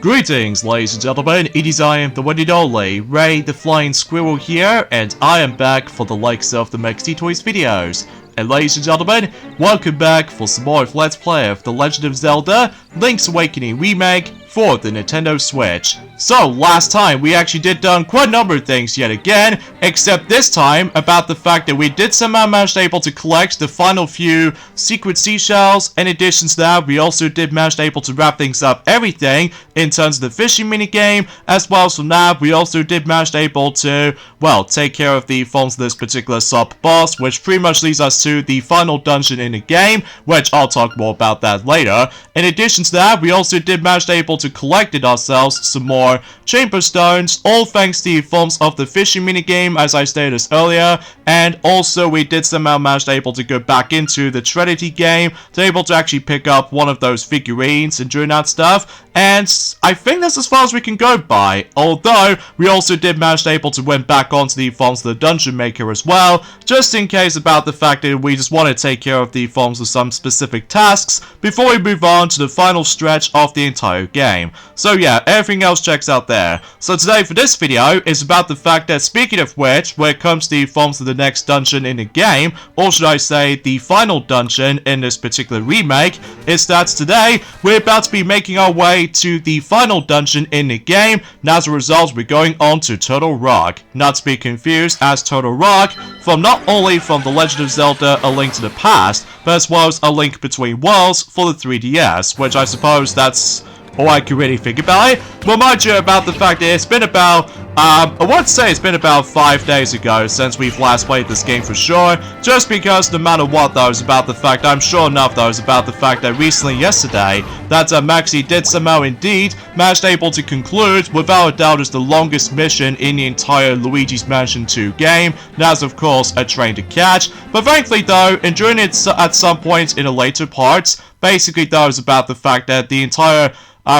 Greetings, ladies and gentlemen, it is I am the one and only, Ray the Flying Squirrel here, and I am back for the likes of the Maxi Toys videos. And ladies and gentlemen, welcome back for some more of Let's Play of The Legend of Zelda, Link's Awakening Remake for the Nintendo Switch. So, last time we actually did quite a number of things yet again, except this time about the fact that we did somehow manage able to collect the final few secret seashells. In addition to that, we also did manage able to wrap things up everything in terms of the fishing minigame, as well as from that, we also did manage able to, well, take care of the forms of this particular sub-boss, which pretty much leads us to the final dungeon in the game, which I'll talk more about that later. In addition to that, we also did manage able to collect it ourselves some more chamber stones, all thanks to the forms of the fishing minigame, as I stated earlier, and also we did somehow manage able to go back into the Trinity game to able to actually pick up one of those figurines and doing that stuff, and I think that's as far as we can go by, although we also did manage able to went back onto the forms of the Dungeon Maker as well, just in case about the fact that we just want to take care of the forms of some specific tasks before we move on to the final stretch of the entire game. So yeah, everything else checks out there. So today for this video is about the fact that, speaking of which, when it comes to the forms of the next dungeon in the game, or should I say the final dungeon in this particular remake, is that today we're about to be making our way to the final dungeon in the game, and as a result we're going on to Turtle Rock. Not to be confused as Turtle Rock from not only from The Legend of Zelda A Link to the Past, but as well as A Link Between Worlds for the 3DS, which I suppose that's all I can really think about it. Well, mind you, about the fact that it's been about, I would say it's been about 5 days ago since we've last played this game for sure, just because no matter what though, it's about the fact, I'm sure enough though, it's about the fact that recently yesterday, that Maxi did somehow indeed managed able to conclude, without a doubt, is the longest mission in the entire Luigi's Mansion 2 game, and that's of course a train to catch, but thankfully though, enjoying it at some point in the later parts, basically though, is about the fact that the entire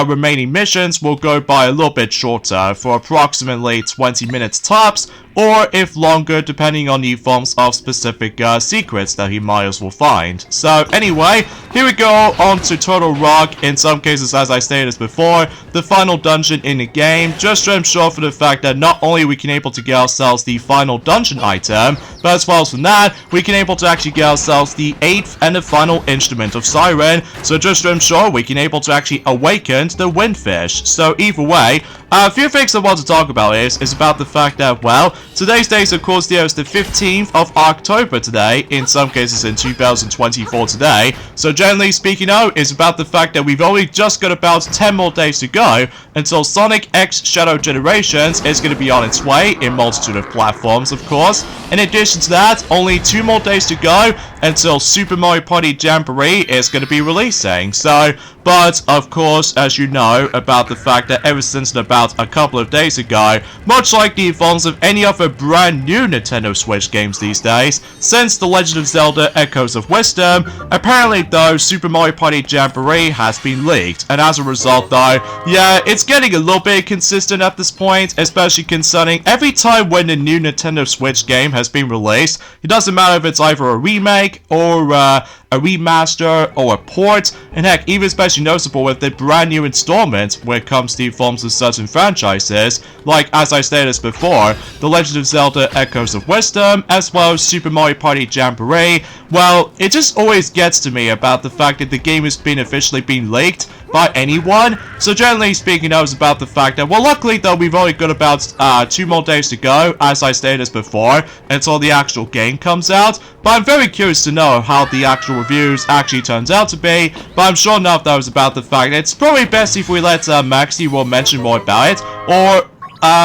remaining missions will go by a little bit shorter, for approximately 20 minutes tops, or if longer, depending on the forms of specific secrets that he might as well find. So anyway, here we go on to Turtle Rock, in some cases, as I stated before, the final dungeon in the game, just to ensure for the fact that not only we can able to get ourselves the final dungeon item, but as well as from that, we can able to actually get ourselves the 8th and the final instrument of Siren, so just to ensure we can able to actually awaken the Windfish. So either way, a few things I want to talk about is about the fact that, well, today's date, of course, there is the 15th of October today, in some cases in 2024 today, so generally speaking though, is about the fact that we've only just got about 10 more days to go until Sonic X Shadow Generations is going to be on its way in multitude of platforms, of course. In addition to that, only 2 more days to go until Super Mario Party Jamboree is going to be releasing, so, but of course, as you know, about the fact that ever since about a couple of days ago, much like the forms of any other brand new Nintendo Switch games these days, since The Legend of Zelda Echoes of Wisdom, apparently though, Super Mario Party Jamboree has been leaked, and as a result though, yeah, it's getting a little bit consistent at this point, especially concerning every time when a new Nintendo Switch game has been released, it doesn't matter if it's either a remake or a remaster or a port, and heck, even especially noticeable with the brand new installment when it comes to the forms of certain franchises, like as I stated before, The Legend of Zelda Echoes of Wisdom, as well as Super Mario Party Jamboree. Well, it just always gets to me about the fact that the game has been officially being leaked by anyone, so generally speaking, I was about the fact that, well, luckily though, we've only got about 2 more days to go, as I stated before, until the actual game comes out, but I'm very curious to know how the actual reviews actually turns out to be, but I'm sure enough that was about the fact that it's probably best if we let Maxi will mention more about it, or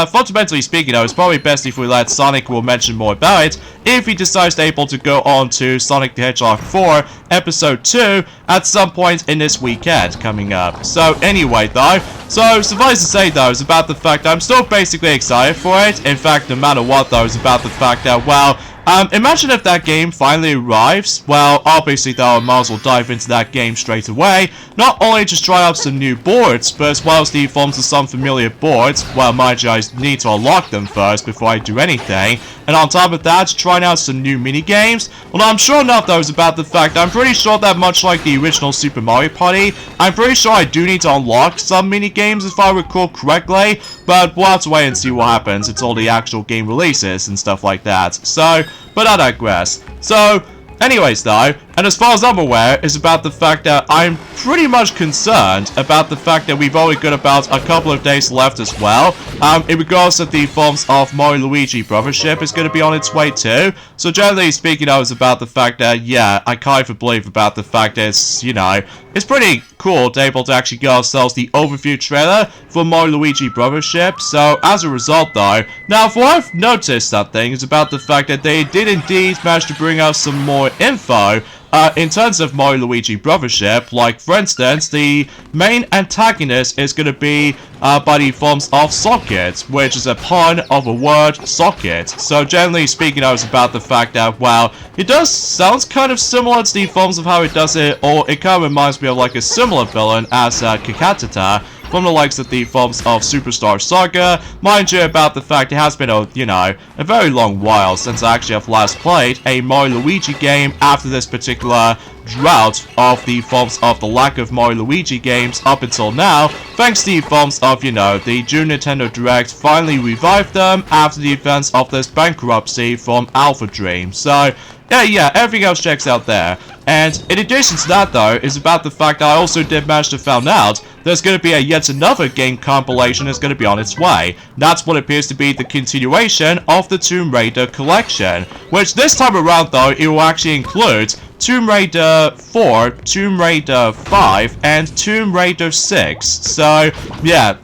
fundamentally speaking though, it's probably best if we let Sonic will mention more about it, if he decides to able to go on to Sonic the Hedgehog 4 Episode 2 at some point in this weekend coming up. So anyway though, so suffice to say though, it's about the fact that I'm still basically excited for it. In fact, no matter what though, it's about the fact that, well, Imagine if that game finally arrives. Well, obviously though, I might as well dive into that game straight away. Not only just try out some new boards, but as well as the forms of some familiar boards. Well, mind you, I need to unlock them first before I do anything. And on top of that, trying out some new mini games. Well, I'm sure enough though is about the fact that I'm pretty sure that much like the original Super Mario Party, I'm pretty sure I do need to unlock some mini games if I recall correctly. But we'll have to wait and see what happens until the actual game releases and stuff like that. So, but I digress. So, anyways though, and as far as I'm aware, is about the fact that I'm pretty much concerned about the fact that we've only got about a couple of days left as well. In regards to the forms of Mario Luigi Brothership is going to be on its way too. So generally speaking, I was about the fact that, yeah, I kind of believe about the fact that it's, you know, it's pretty cool to able to actually get ourselves the overview trailer for Mario Luigi Brothership. So as a result though, now what I've noticed something is about the fact that they did indeed manage to bring out some more info in terms of Mario Luigi Brothership. Like for instance, the main antagonist is going to be by the forms of socket, which is a pun of a word socket. So generally speaking, I was about the fact that, well, it does sounds kind of similar to the forms of how it does it, or it kind of reminds me of like a similar villain as Kakatata from the likes of the forms of Superstar Saga. Mind you about the fact it has been a, you know, a very long while since I actually have last played a Mario Luigi game after this particular drought of the forms of the lack of Mario Luigi games up until now, thanks to the forms of, you know, the June Nintendo Direct finally revived them after the events of this bankruptcy from Alpha Dream. So, yeah, everything else checks out there. And in addition to that though, is about the fact that I also did manage to find out there's going to be yet another game compilation that's going to be on its way. That's what appears to be the continuation of the Tomb Raider collection, which this time around though, it will actually include Tomb Raider 4, Tomb Raider 5, and Tomb Raider 6. So, yeah,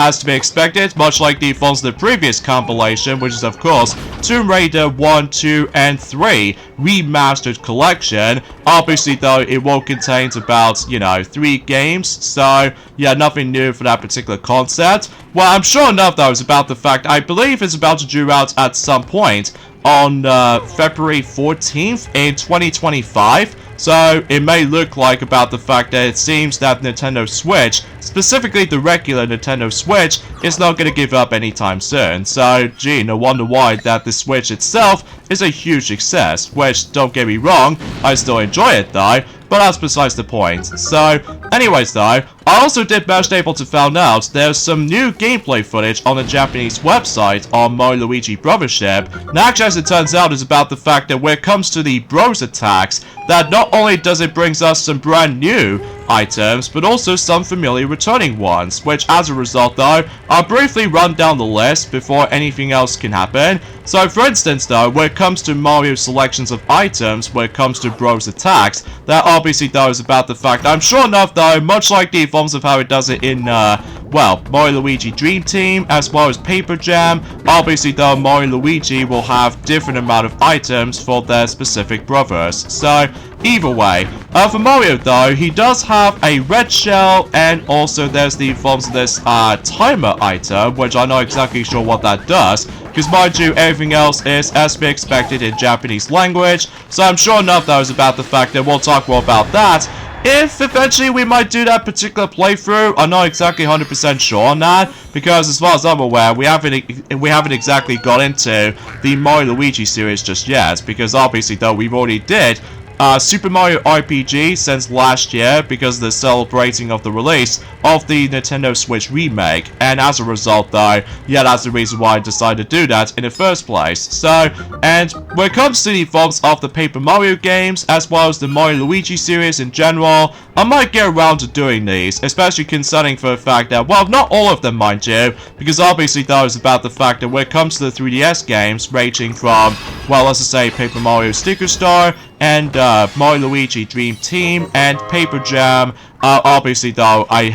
as to be expected, much like the forms of the previous compilation, which is of course Tomb Raider 1, 2, and 3 Remastered Collection. Obviously though, it will contain about, you know, 3 games, so yeah, nothing new for that particular concept. Well, I'm sure enough though is about the fact I believe it's about to due out at some point on February 14th in 2025. So it may look like about the fact that it seems that Nintendo Switch, specifically the regular Nintendo Switch, is not going to give up anytime soon. So, gee, no wonder why that the Switch itself is a huge success, which, don't get me wrong, I still enjoy it though, but that's besides the point. So, anyways though, I also did manage able to find out there's some new gameplay footage on the Japanese website on Mario Luigi Brothership. And actually, as it turns out, is about the fact that when it comes to the Bros attacks, that not only does it brings us some brand new items, but also some familiar returning ones, which as a result though, I'll briefly run down the list before anything else can happen. So for instance though, when it comes to Mario's selections of items, when it comes to Bros attacks, that obviously though is about the fact that I'm sure enough though, much like the forms of how it does it in well, Mario Luigi Dream Team, as well as Paper Jam, obviously though Mario Luigi will have different amount of items for their specific brothers. So, either way, for Mario though, he does have a red shell, and also there's the forms of this timer item, which I'm not exactly sure what that does, because mind you, everything else is as to be expected in Japanese language, so I'm sure enough that was about the fact that we'll talk more about that if eventually we might do that particular playthrough. I'm not exactly 100% sure on that, because as far as I'm aware, we haven't exactly got into the Mario Luigi series just yet, because obviously though we've already did Super Mario RPG since last year because of the celebrating of the release of the Nintendo Switch remake, and as a result though, yeah, that's the reason why I decided to do that in the first place. So, and when it comes to the forms of the Paper Mario games, as well as the Mario Luigi series in general, I might get around to doing these, especially concerning for the fact that, well, not all of them mind you, because obviously though it's about the fact that when it comes to the 3DS games, ranging from, well, let's just say Paper Mario Sticker Star, and Mario Luigi Dream Team, and Paper Jam. Obviously though, I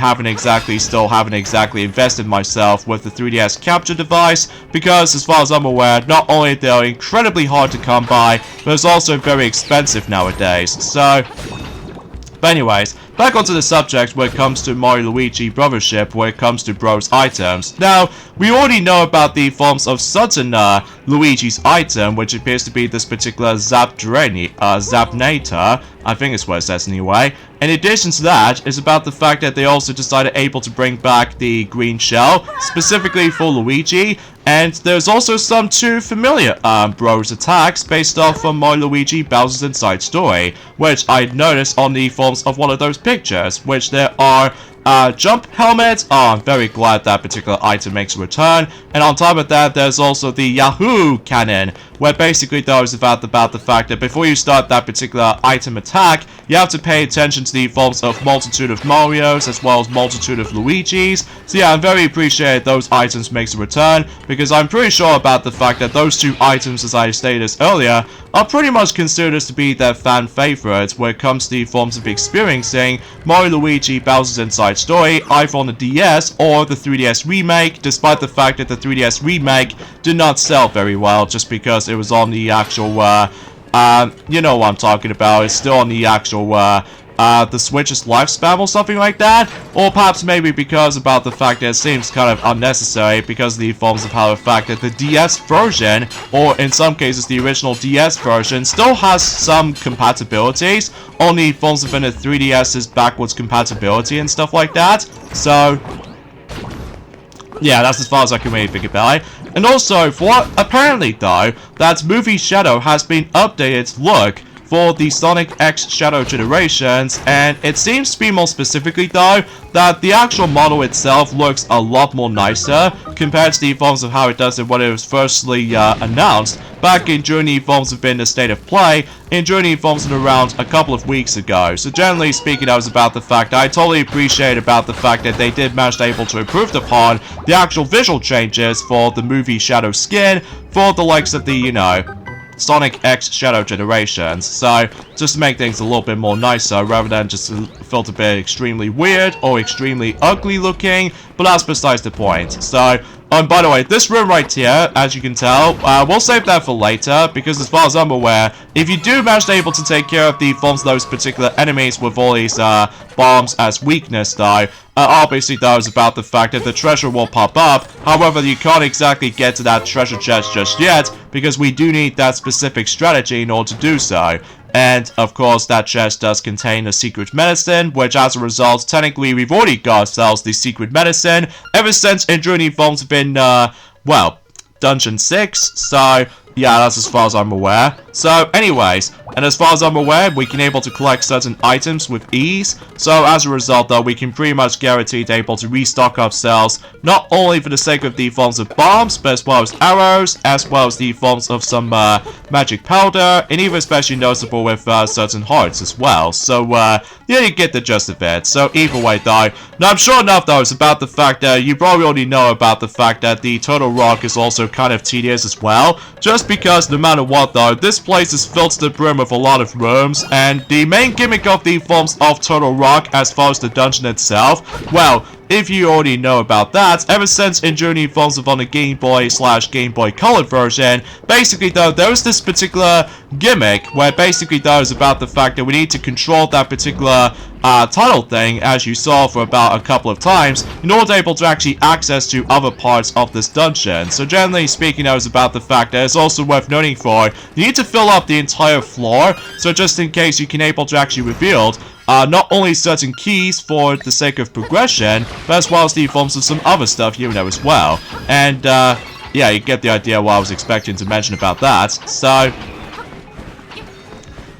still haven't exactly invested myself with the 3DS capture device, because as far as I'm aware, not only they're incredibly hard to come by, but it's also very expensive nowadays. So, But anyways, back onto the subject when it comes to Mario Luigi brothership, when it comes to bros items. Now, we already know about the forms of certain Luigi's item, which appears to be this particular Zapnator, I think it's what it says anyway. In addition to that, is about the fact that they also decided able to bring back the green shell, specifically for Luigi, and there's also some two familiar bros attacks based off from Mario Luigi Bowser's Inside Story, which I noticed on the forms of one of those pictures, which there are jump helmet. I'm very glad that particular item makes a return. And on top of that, there's also the Yahoo cannon, where basically though is about the fact that before you start that particular item attack, you have to pay attention to the forms of multitude of Marios as well as multitude of Luigis. So yeah, I'm very appreciated those items makes a return, because I'm pretty sure about the fact that those two items, as I stated earlier, are pretty much considered to be their fan favorites when it comes to the forms of experiencing Mario Luigi Bowser's Inside Story, either on the DS or the 3DS remake, despite the fact that the 3DS remake did not sell very well just because it was on the actual, you know what I'm talking about, it's still on the actual, the Switch's lifespan or something like that, or perhaps maybe because about the fact that it seems kind of unnecessary because of the forms of how the fact that the DS version, or in some cases the original DS version, still has some compatibilities on the forms of the 3DS's backwards compatibility and stuff like that. So yeah, that's as far as I can really think about it. And also, for what apparently though, that Movie Shadow has been updated its look for the Sonic X Shadow Generations, and it seems to be more specifically though that the actual model itself looks a lot more nicer compared to the forms of how it does it when it was firstly announced back in during the forms of in the state of play and during the forms of around a couple of weeks ago. So generally speaking, that was about the fact I totally appreciate about the fact that they did manage to able to improve upon the actual visual changes for the Movie Shadow skin for the likes of the, you know, Sonic X Shadow Generations. So just to make things a little bit more nicer rather than just felt a bit extremely weird or extremely ugly looking, but that's besides the point. So by the way, this room right here, as you can tell, we'll save that for later, because as far as I'm aware, if you do manage to able to take care of the forms of those particular enemies with all these bombs as weakness though, obviously that was about the fact that the treasure will pop up. However, you can't exactly get to that treasure chest just yet, because we do need that specific strategy in order to do so. And, of course, that chest does contain a secret medicine, which, as a result, technically, we've already got ourselves the secret medicine ever since Journey Forms have been, well, Dungeon 6, so yeah, that's as far as I'm aware. So, anyways, and as far as I'm aware, we can able to collect certain items with ease. So, as a result, though, we can pretty much guarantee to able to restock ourselves, not only for the sake of the forms of bombs, but as well as arrows, as well as the forms of some magic powder, and even especially noticeable with certain hearts as well. So, yeah, you get the gist of it. So, either way, though, now I'm sure enough, though, it's about the fact that you probably already know about the fact that the Turtle Rock is also kind of tedious as well. Just because no matter what though, this place is filled to the brim with a lot of rooms, and the main gimmick of the forms of Turtle Rock as far as the dungeon itself, well, if you already know about that, ever since in Journey Forms of on the Game Boy / Game Boy Color version, basically though, there's this particular gimmick where basically though is about the fact that we need to control that particular title thing, as you saw for about a couple of times, in order to able to actually access to other parts of this dungeon. So generally speaking, that was about the fact that it's also worth noting for, you need to fill up the entire floor, so just in case you can able to actually reveal not only certain keys for the sake of progression, but as well as the forms of some other stuff here and there as well. And yeah, you get the idea what I was expecting to mention about that. So,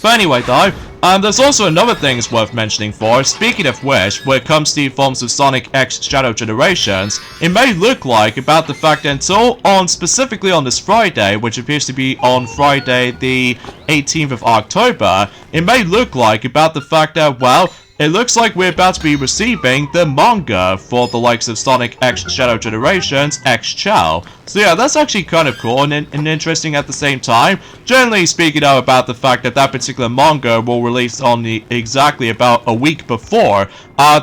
but anyway though, there's also another thing is worth mentioning for, speaking of which, when it comes to the forms of Sonic X Shadow Generations, it may look like about the fact that until on specifically on this Friday, which appears to be on Friday the 18th of October, it may look like about the fact that, well, it looks like we're about to be receiving the manga for the likes of Sonic X Shadow Generations X Chow. So yeah, that's actually kind of cool and interesting at the same time. Generally speaking though, about the fact that that particular manga will release on the exactly about a week before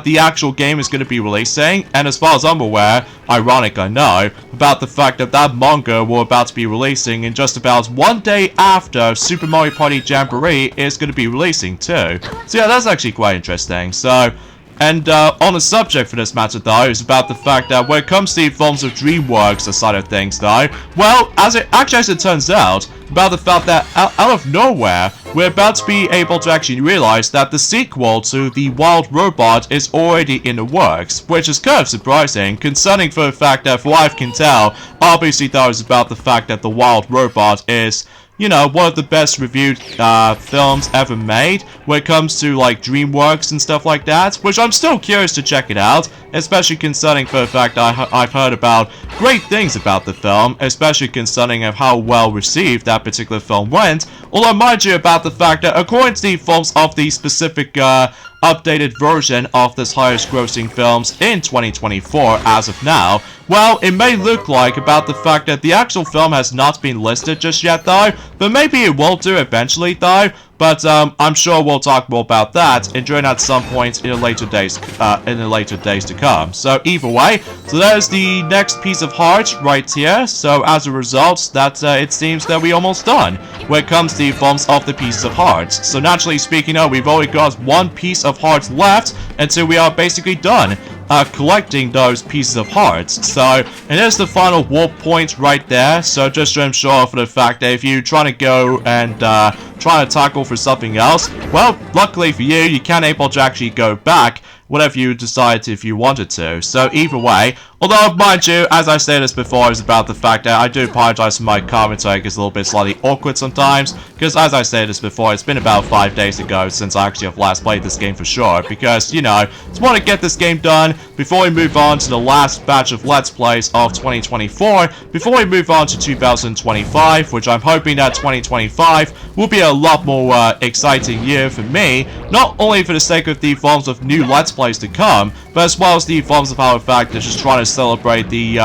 the actual game is going to be releasing. And as far as I'm aware, ironic, I know, about the fact that that manga we're about to be releasing in just about 1 day after Super Mario Party Jamboree is going to be releasing too. So yeah, that's actually quite interesting. So, and on the subject for this matter though, is about the fact that when it comes to the films of DreamWorks side of things though, well, as it turns out, about the fact that out of nowhere, we're about to be able to actually realize that the sequel to The Wild Robot is already in the works, which is kind of surprising, concerning for the fact that, for what I can tell, obviously though is about the fact that The Wild Robot is, you know, one of the best reviewed films ever made when it comes to like DreamWorks and stuff like that, which I'm still curious to check it out, especially concerning for the fact I've heard about great things about the film, especially concerning of how well received that particular film went, although mind you about the fact that according to the films of the specific updated version of this highest grossing films in 2024 as of now, well, it may look like about the fact that the actual film has not been listed just yet though, but maybe it will do eventually though. But I'm sure we'll talk more about that and during at some point in the later days to come. So either way, so there's the next piece of heart right here. So as a result, that it seems that we're almost done when it comes to the forms of the pieces of hearts. So naturally speaking, we've only got one piece of hearts left until we are basically done collecting those pieces of hearts. So, and there's the final warp point right there. So just to ensure for the fact that if you're trying to go and trying to tackle for something else, well, luckily for you, you can able to actually go back whatever you decide if you wanted to. So either way, although mind you, as I said this before, it's about the fact that I do apologize for my commentary, it's a little bit slightly awkward sometimes, because as I said this before, it's been about 5 days ago since I actually have last played this game for sure, because, you know, just want to get this game done before we move on to the last batch of Let's Plays of 2024, before we move on to 2025, which I'm hoping that 2025 will be a lot more exciting year for me, not only for the sake of the forms of new Let's Plays to come, but as well as the forms of how in fact they're just trying to celebrate the,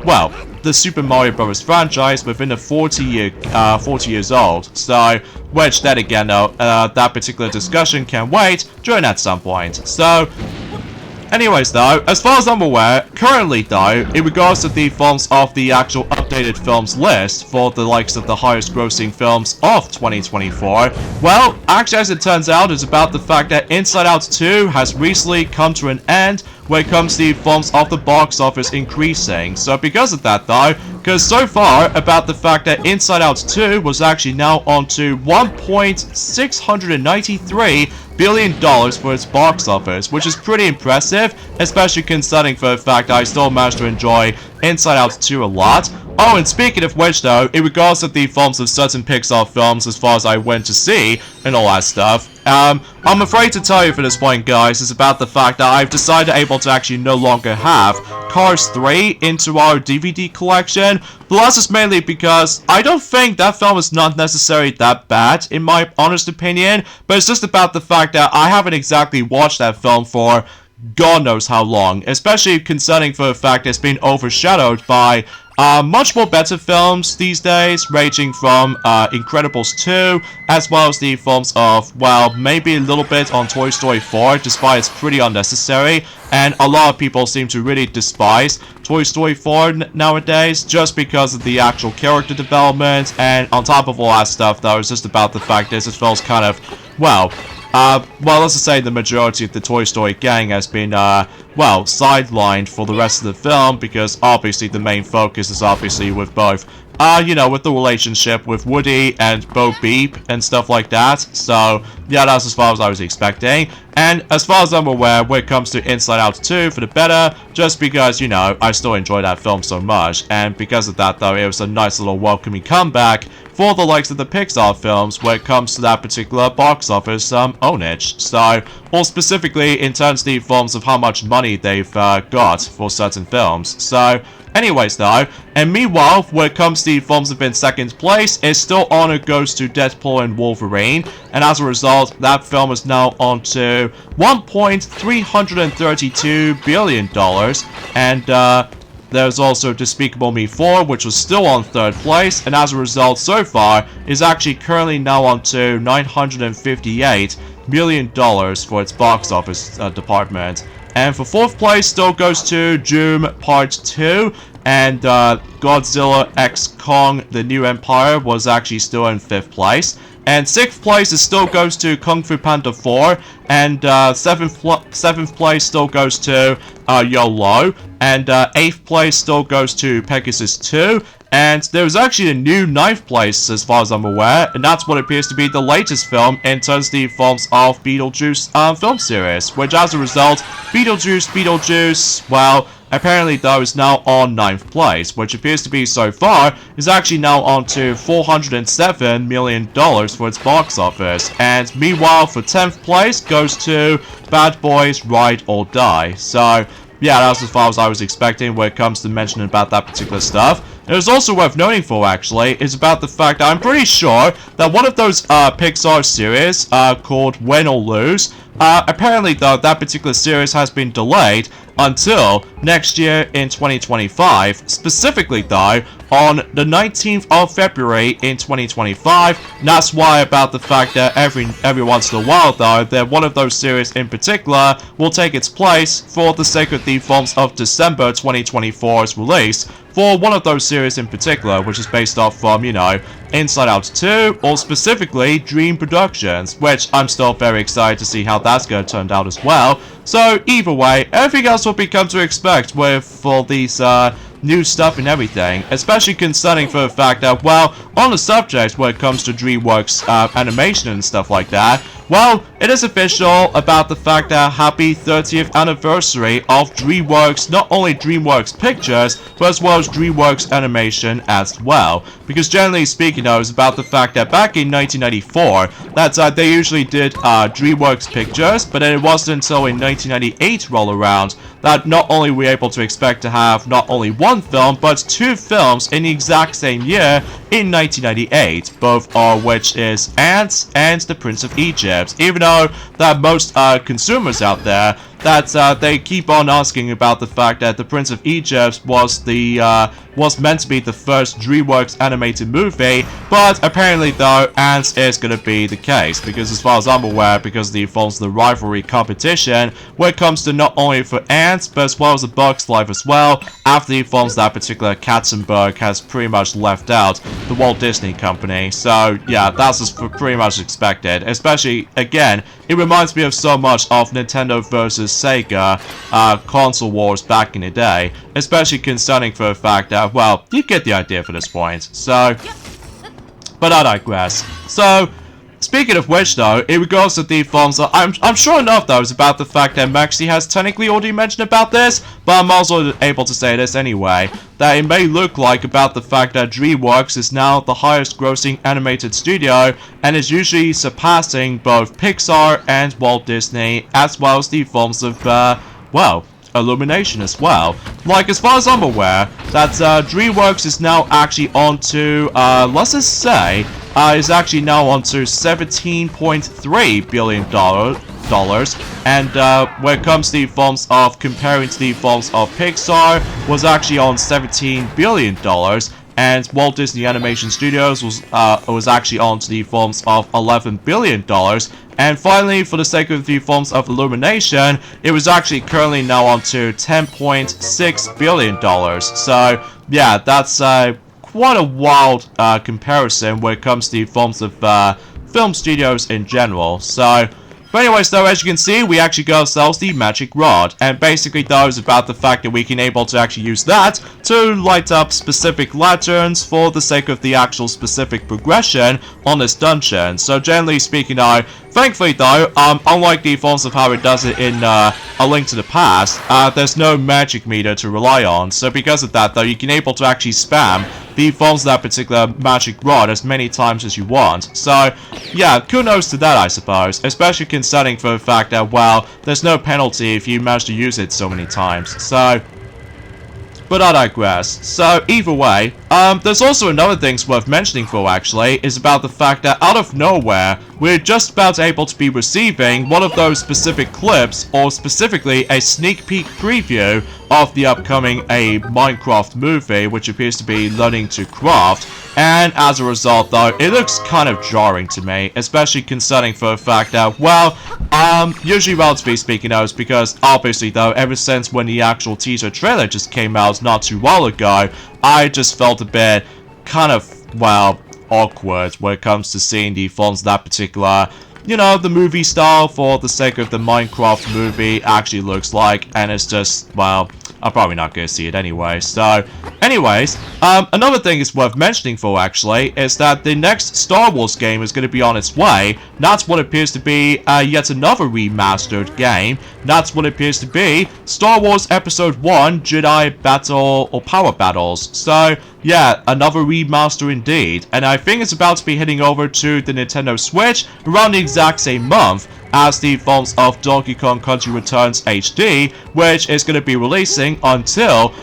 well, the Super Mario Bros. Franchise within the 40 years old. So, which then again though, that particular discussion can wait during at some point. So, anyways though, as far as I'm aware, currently though, in regards to the films of the actual updated films list for the likes of the highest grossing films of 2024, well, actually as it turns out, it's about the fact that Inside Out 2 has recently come to an end when it comes to the films of the box office increasing. So because of that though, because so far about the fact that Inside Out 2 was actually now on to $1.693 billion for its box office, which is pretty impressive, especially considering for the fact that I still managed to enjoy Inside Out 2 a lot. Oh, and speaking of which though, in regards to the films of certain Pixar films as far as I went to see and all that stuff, I'm afraid to tell you for this point guys, is about the fact that I've decided able to actually no longer have Cars 3 into our DVD collection, but that's just mainly because I don't think that film is not necessarily that bad in my honest opinion, but it's just about the fact that I haven't exactly watched that film for God knows how long, especially concerning for the fact it's been overshadowed by much more better films these days, ranging from Incredibles 2, as well as the films of, well, maybe a little bit on Toy Story 4, despite it's pretty unnecessary, and a lot of people seem to really despise Toy Story 4 nowadays, just because of the actual character development, and on top of all that stuff, though, it's just about the fact that it feels kind of, well, let's just say the majority of the Toy Story gang has been, well, sidelined for the rest of the film, because obviously the main focus is obviously with both, you know, with the relationship with Woody and Bo Peep and stuff like that. So, yeah, that's as far as I was expecting. And as far as I'm aware, when it comes to Inside Out 2, for the better, just because, you know, I still enjoy that film so much. And because of that, though, it was a nice little welcoming comeback for the likes of the Pixar films when it comes to that particular box office ownage. So, or specifically in terms of the forms of how much money they've got for certain films. So, anyways though, and meanwhile, when it comes to the films that have been second place, its still honor goes to Deadpool and Wolverine, and as a result, that film is now on to $1.332 billion, and there's also Despicable Me 4, which was still on third place, and as a result, so far, is actually currently now on to $958 million for its box office department. And for 4th place still goes to Doom Part 2. And Godzilla X Kong The New Empire was actually still in 5th place. And 6th place it still goes to Kung Fu Panda 4. And 7th place still goes to YOLO. And 8th place still goes to Pegasus 2. And there's actually a new 9th place as far as I'm aware. And that's what appears to be the latest film in terms of the forms of Beetlejuice film series. Which as a result, Beetlejuice, well, apparently though is now on 9th place, which appears to be so far is actually now on to $407 million for its box office. And meanwhile for 10th place goes to Bad Boys Ride or Die. So yeah, that's as far as I was expecting when it comes to mentioning about that particular stuff. It was also worth noting for, actually, is about the fact that I'm pretty sure that one of those Pixar series called Win or Lose, apparently though, that particular series has been delayed until next year in 2025, specifically though, on the 19th of February in 2025. And that's why about the fact that every once in a while though, that one of those series in particular will take its place for the sake of the films of December 2024's release for one of those series in particular, which is based off from, you know, Inside Out 2, or specifically Dream Productions, which I'm still very excited to see how that's going to turn out as well. So either way, everything else will become to expect with all these new stuff and everything, especially concerning for the fact that, well, on the subject when it comes to DreamWorks animation and stuff like that, well, it is official about the fact that happy 30th anniversary of DreamWorks, not only DreamWorks Pictures, but as well as DreamWorks Animation as well. Because generally speaking, though, it's about the fact that back in 1994, that they usually did DreamWorks Pictures, but then it wasn't until in 1998 roll around that not only were we able to expect to have not only one film, but 2 films in the exact same year in 1998, both of which is Ants and The Prince of Egypt. Even though that most consumers out there, that they keep on asking about the fact that The Prince of Egypt was meant to be the first DreamWorks animated movie, but apparently though, Ants is going to be the case, because as far as I'm aware, because of the forms of the rivalry competition, when it comes to not only for Ants, but as well as The Bug's Life as well, after the forms that particular Katzenberg has pretty much left out the Walt Disney Company. So yeah, that's just pretty much expected, especially, again, it reminds me of so much of Nintendo versus Sega console wars back in the day, especially concerning for the fact that, well, you get the idea for this point. So, but I digress. So, speaking of which though, in regards to the films, I'm sure enough though, it's about the fact that Maxi has technically already mentioned about this, but I'm also able to say this anyway, that it may look like about the fact that DreamWorks is now the highest grossing animated studio, and is usually surpassing both Pixar and Walt Disney, as well as the films of, well, Illumination as well. Like, as far as I'm aware, that DreamWorks is now actually on to, let's just say, is actually now on to $17.3 billion. And when it comes to the films of comparing to the films of Pixar, was actually on $17 billion. And Walt Disney Animation Studios was actually on to the films of $11 billion. And finally, for the sake of the films of Illumination, it was actually currently now on to $10.6 billion. So, yeah, that's quite a wild comparison when it comes to the films of film studios in general. So, but anyways though, as you can see, we actually got ourselves the magic rod, and basically though is about the fact that we can able to actually use that to light up specific lanterns for the sake of the actual specific progression on this dungeon. So generally speaking though, thankfully though, unlike the forms of how it does it in A Link to the Past, there's no magic meter to rely on. So because of that though, you can able to actually spam the forms of that particular magic rod as many times as you want. So yeah, kudos to that I suppose, especially concerning for the fact that, well, there's no penalty if you manage to use it so many times. So, but I digress. So either way, There's also another thing worth mentioning for actually, is about the fact that out of nowhere, we're just about able to be receiving one of those specific clips, or specifically a sneak peek preview of the upcoming Minecraft movie, which appears to be Learning to Craft. And as a result though, it looks kind of jarring to me, especially concerning for the fact that, well, usually relatively speaking though, it's because obviously though, ever since when the actual teaser trailer just came out not too while ago, I just felt a bit kind of, well, awkward when it comes to seeing the fonts of that particular, you know, the movie style for the sake of the Minecraft movie actually looks like, and it's just, well, I'm probably not going to see it anyway. So, anyways, another thing is worth mentioning for actually is that the next Star Wars game is going to be on its way. That's what appears to be yet another remastered game. That's what appears to be Star Wars Episode 1 Jedi Battle or Power Battles. So, yeah, another remaster indeed. And I think it's about to be heading over to the Nintendo Switch around the exact same month as the fonts of Donkey Kong Country Returns HD, which is going to be releasing until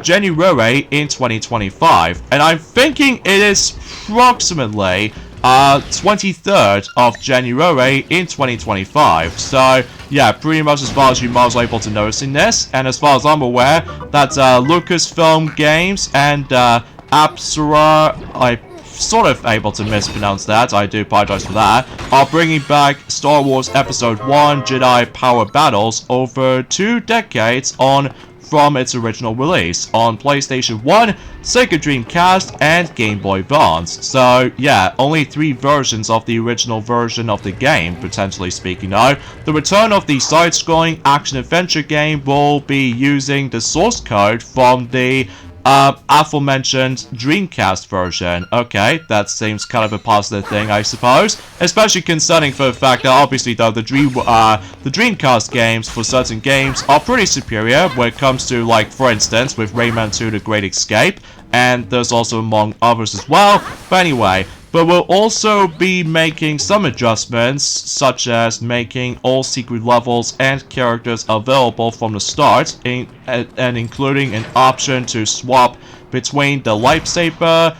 January in 2025. And I'm thinking it is approximately 23rd of January in 2025. So, yeah, pretty much as far as you might be able to noticing this. And as far as I'm aware, that's Lucasfilm Games and Apsara, I sort of able to mispronounce that, I do apologize for that, are bringing back Star Wars Episode 1 Jedi Power Battles over 2 decades on from its original release on PlayStation 1, Sega Dreamcast, and Game Boy Advance. So, yeah, only 3 versions of the original version of the game, potentially speaking now. The return of the side-scrolling action-adventure game will be using the source code from the aforementioned Dreamcast version. Okay, that seems kind of a positive thing, I suppose. Especially concerning for the fact that obviously though the Dreamcast games for certain games are pretty superior when it comes to, like, for instance, with Rayman 2 The Great Escape, and there's also among others as well. But anyway, but we'll also be making some adjustments, such as making all secret levels and characters available from the start, and including an option to swap between the lightsaber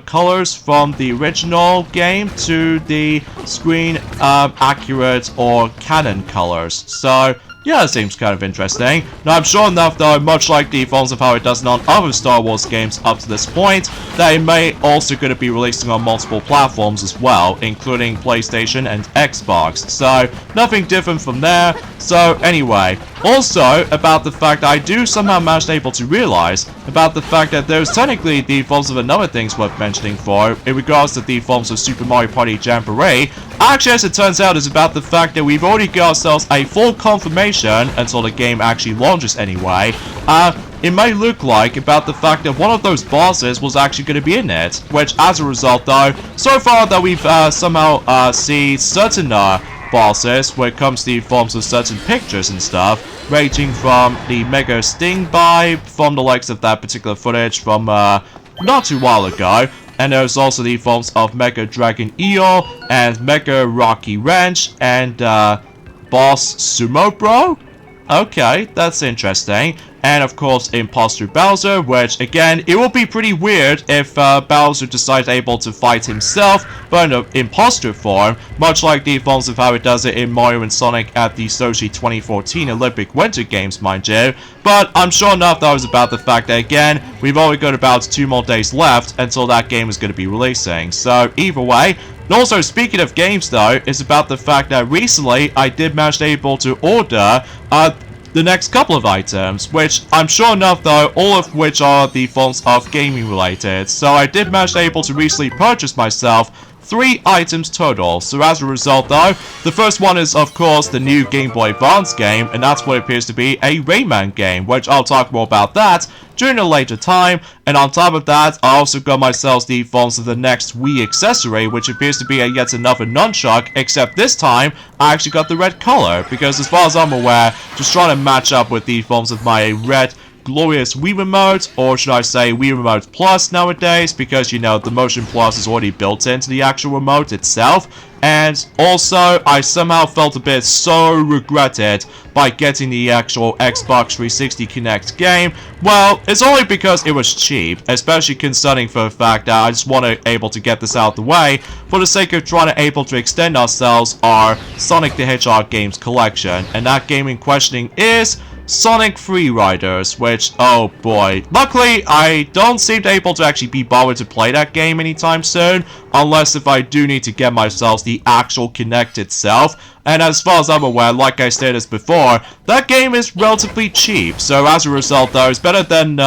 colors from the original game to the screen accurate or canon colors. So, yeah, it seems kind of interesting. Now, I'm sure enough, though, much like the fonts of how it does on other Star Wars games up to this point, that it may also going to be releasing on multiple platforms as well, including PlayStation and Xbox. So, nothing different from there. So, anyway, also about the fact I do somehow manage able to realize about the fact that there's technically the fonts of another things worth mentioning for in regards to the fonts of Super Mario Party Jamboree. Actually, as it turns out, is about the fact that we've already got ourselves a full confirmation until the game actually launches anyway. It may look like about the fact that one of those bosses was actually going to be in it, which as a result though, so far that we've somehow seen certain bosses when it comes to the forms of certain pictures and stuff, ranging from the Mega Sting vibe from the likes of that particular footage from not too while ago. And there's also the forms of Mega Dragon Eel and Mega Rocky Wrench and Boss Sumo Bro? Okay, that's interesting. And of course Imposter Bowser, which again, it will be pretty weird if Bowser decides able to fight himself, but in an imposter form, much like the forms of how it does it in Mario and Sonic at the Sochi 2014 Olympic Winter Games, mind you. But I'm sure enough that was about the fact that again, we've only got about 2 more days left until that game is going to be releasing. So either way. And also, speaking of games though, is about the fact that recently I did manage able to order the next couple of items, which I'm sure enough though, all of which are the fonts of gaming related. So I did manage able to recently purchase myself 3 items total. So as a result though, the first one is of course the new Game Boy Advance game, and that's what appears to be a Rayman game, which I'll talk more about that during a later time. And on top of that, I also got myself the fonts of the next Wii accessory, which appears to be yet another nunchuck, except this time I actually got the red color, because as far as I'm aware, just trying to match up with the fonts of my red glorious Wii Remote, or should I say Wii Remote Plus nowadays, because, you know, the Motion Plus is already built into the actual remote itself. And also, I somehow felt a bit so regretted by getting the actual Xbox 360 Kinect game. Well, it's only because it was cheap, especially concerning for the fact that I just wanted able to get this out of the way for the sake of trying to able to extend ourselves our Sonic the Hedgehog games collection. And that game in questioning is Sonic Free Riders, which, oh boy. Luckily, I don't seem to able to actually be bothered to play that game anytime soon, unless if I do need to get myself the actual Kinect itself. And as far as I'm aware, like I stated before, that game is relatively cheap. So as a result, though, it's better than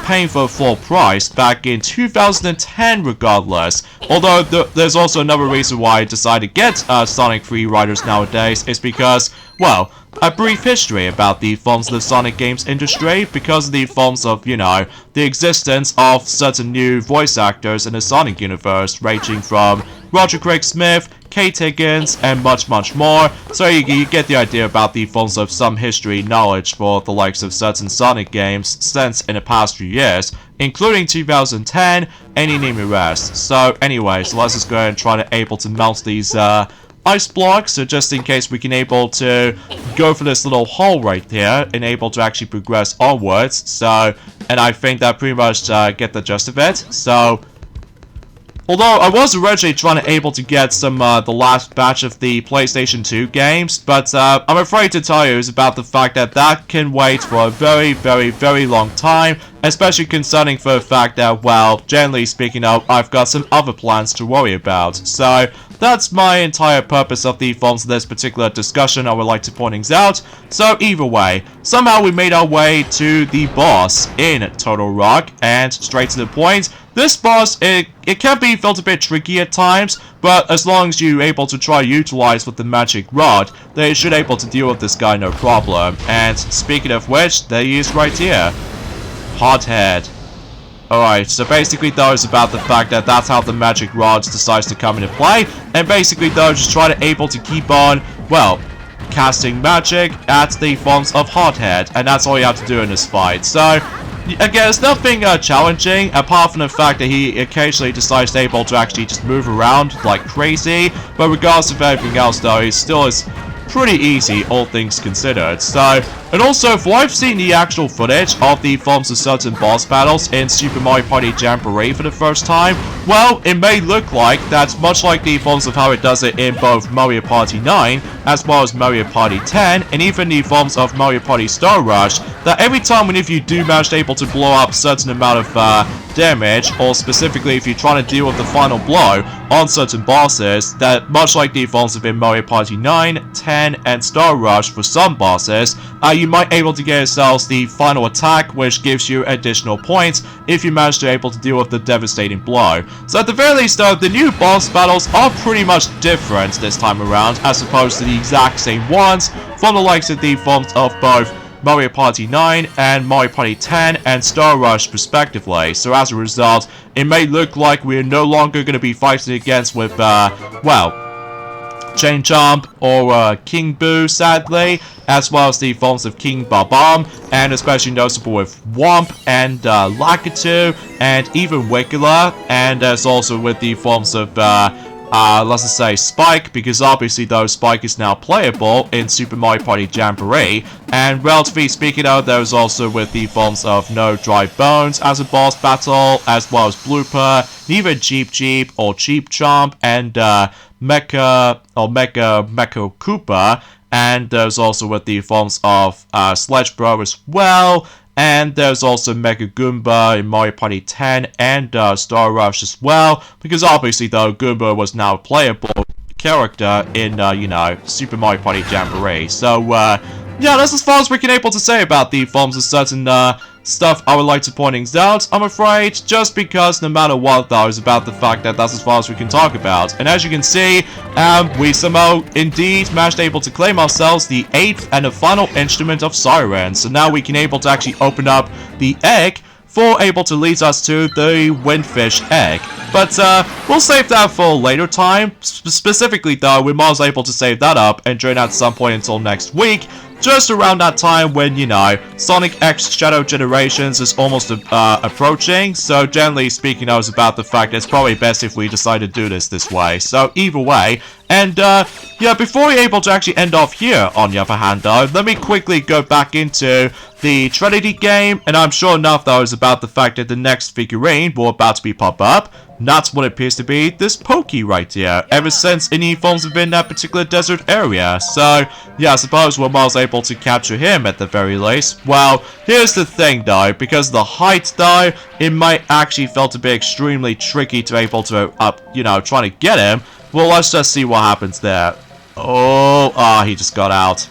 paying for a full price back in 2010 regardless. Although there's also another reason why I decided to get Sonic Free Riders nowadays, is because, well, a brief history about the forms of the Sonic games industry, because of the forms of, you know, the existence of certain new voice actors in the Sonic universe, ranging from Roger Craig Smith, Kate Higgins, and much more. So you get the idea about the forms of some history knowledge for the likes of certain Sonic games since in the past few years, including 2010, and you name the rest. So anyways, let's just go ahead and try to able to melt these ice blocks, so just in case we can able to go for this little hole right here and able to actually progress onwards. So, and I think that pretty much get the gist of it. So, although I was originally trying to able to get some the last batch of the PlayStation 2 games, but I'm afraid to tell you is about the fact that that can wait for a very long time, especially concerning for the fact that, well, generally speaking, I've got some other plans to worry about. So that's my entire purpose of the forms of this particular discussion I would like to point out. So either way, somehow we made our way to the boss in Total Rock, and straight to the point, this boss, it can be felt a bit tricky at times, but as long as you're able to try utilize with the magic rod, then you should able to deal with this guy no problem. And speaking of which, there he is right here. Hothead. Alright, so basically though it's about the fact that that's how the magic rods decides to come into play, and basically though just try to able to keep on, well, casting magic at the forms of Hothead, and that's all you have to do in this fight. So, again, it's nothing challenging, apart from the fact that he occasionally decides to able to actually just move around like crazy, but regardless of everything else though, he still is pretty easy, all things considered. So, and also, for I've seen the actual footage of the forms of certain boss battles in Super Mario Party Jamboree for the first time, well, it may look like that's much like the forms of how it does it in both Mario Party 9, as well as Mario Party 10, and even the forms of Mario Party Star Rush, that every time when if you do manage to able to blow up a certain amount of damage, or specifically if you're trying to deal with the final blow on certain bosses, that much like the forms of in Mario Party 9, 10, and Star Rush for some bosses, you might able to get yourselves the final attack, which gives you additional points if you manage to able to deal with the devastating blow. So at the very least though, the new boss battles are pretty much different this time around, as opposed to the exact same ones from the likes of the forms of both Mario Party 9 and Mario Party 10 and Star Rush respectively. So as a result, it may look like we're no longer going to be fighting against with, well, Chain Jump or King Boo, sadly, as well as the forms of King Bob-omb, and especially noticeable with Womp and Lakitu, and even Wiggler, and there's also with the forms of let's just say Spike, because obviously though Spike is now playable in Super Mario Party Jamboree, and relatively speaking though, there's also with the forms of No Dry Bones as a boss battle, as well as Blooper, even Jeep or Cheap Chomp, and Mecha Koopa, and there's also with the forms of Sledge Bro as well, and there's also Mega Goomba in Mario Party 10 and Star Rush as well, because obviously though Goomba was now a playable character in, you know, Super Mario Party Jamboree. So, yeah, that's as far as we can able to say about the forms of certain stuff I would like to point out, I'm afraid, just because no matter what though is about the fact that that's as far as we can talk about. And as you can see, we somehow indeed managed able to claim ourselves the 8th and the final instrument of Sirens. So now we can able to actually open up the egg for able to lead us to the Windfish egg. But we'll save that for a later time. Specifically though, we might as well able to save that up and join at some point until next week just around that time when, you know, Sonic X Shadow Generations is almost approaching. So generally speaking, I was about the fact that it's probably best if we decide to do this way. So either way, and yeah, before we're able to actually end off here, on the other hand though, let me quickly go back into the Trinity game, and I'm sure enough though is about the fact that the next figurine will about to be pop up. And that's what it appears to be, this Pokey right here, ever since any forms within that particular desert area. So, yeah, I suppose we're almost able to capture him at the very least. Well, here's the thing though, because of the height though, it might actually felt to be extremely tricky to be able to, you know, trying to get him. Well, let's just see what happens there. Oh, he just got out.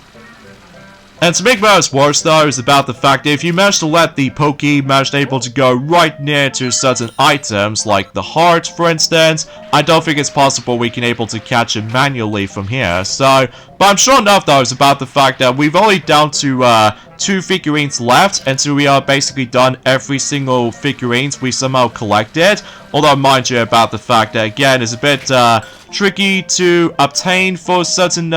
And to make matters worse though, is about the fact that if you manage to let the Pokey manage to able to go right near to certain items, like the heart for instance, I don't think it's possible we can able to catch it manually from here. So, but I'm sure enough though, is about the fact that we've only down to 2 figurines left, and so we are basically done every single figurines we somehow collected. Although mind you about the fact that again, it's a bit tricky to obtain for certain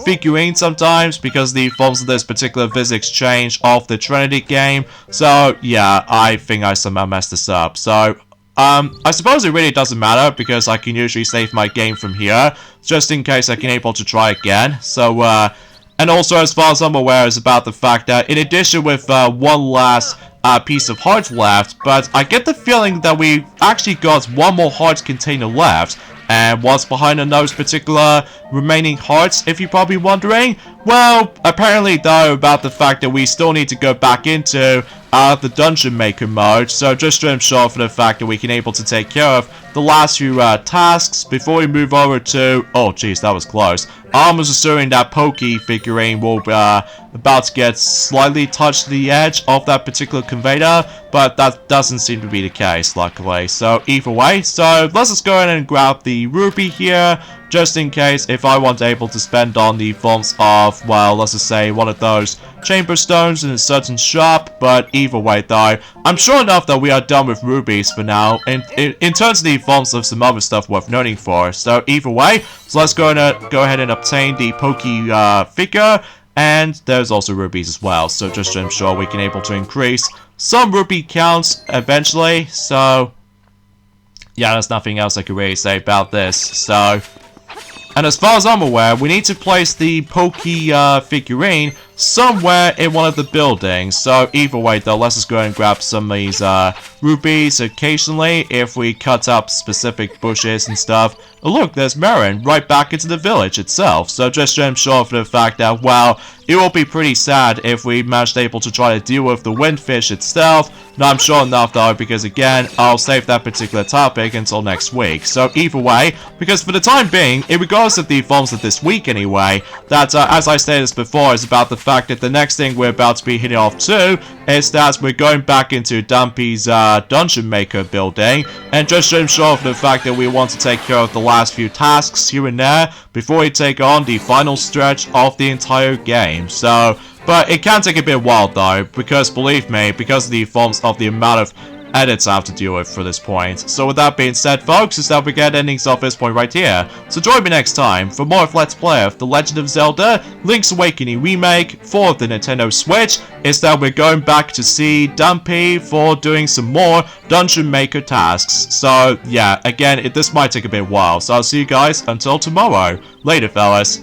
figurines sometimes because the forms of this particular physics change of the Trinity game. So yeah, I think I somehow messed this up. So I suppose it really doesn't matter because I can usually save my game from here just in case I can able to try again. So and also as far as I'm aware is about the fact that in addition with one last piece of heart left, but I get the feeling that we actually got one more heart container left. And what's behind on those particular remaining hearts, if you're probably wondering? Well, apparently though, about the fact that we still need to go back into the Dungeon Maker mode, so just to ensure for the fact that we can able to take care of the last few tasks before we move over to... Oh jeez, that was close. I was assuming that Pokey figurine will be about to get slightly touched the edge of that particular conveyor, but that doesn't seem to be the case, luckily. So either way, so let's just go ahead and grab the ruby here, just in case if I want able to spend on the forms of, well, let's just say one of those chamber stones in a certain shop. But either way though, I'm sure enough that we are done with rubies for now, in terms of the forms of some other stuff worth noting for. So either way, so let's go ahead and obtain the Pokey figure, and there's also rubies as well. So just to ensure we can able to increase some rupee counts eventually. So yeah, there's nothing else I could really say about this. So, and as far as I'm aware, we need to place the Pokey figurine somewhere in one of the buildings. So either way though, let's just go ahead and grab some of these rubies occasionally if we cut up specific bushes and stuff. Oh look, there's Marin right back into the village itself. So just to ensure for the fact that, well, it will be pretty sad if we managed able to try to deal with the windfish itself. No, I'm sure enough though, because again, I'll save that particular topic until next week. So either way, because for the time being, in regards to the forms of this week anyway, that as I stated before, is about the fact that the next thing we're about to be hitting off to is that we're going back into Dumpy's Dungeon Maker building, and just to ensure for the fact that we want to take care of the last few tasks here and there before we take on the final stretch of the entire game. So, but it can take a bit while though, because believe me, because of the forms of the amount of edits I have to deal with for this point. So with that being said folks, is that we get endings off this point right here. So join me next time for more of Let's Play of The Legend of Zelda Link's Awakening Remake for the Nintendo Switch. Is that we're going back to see Dumpy for doing some more Dungeon Maker tasks. So yeah, again, this might take a bit while. So I'll see you guys until tomorrow. Later fellas.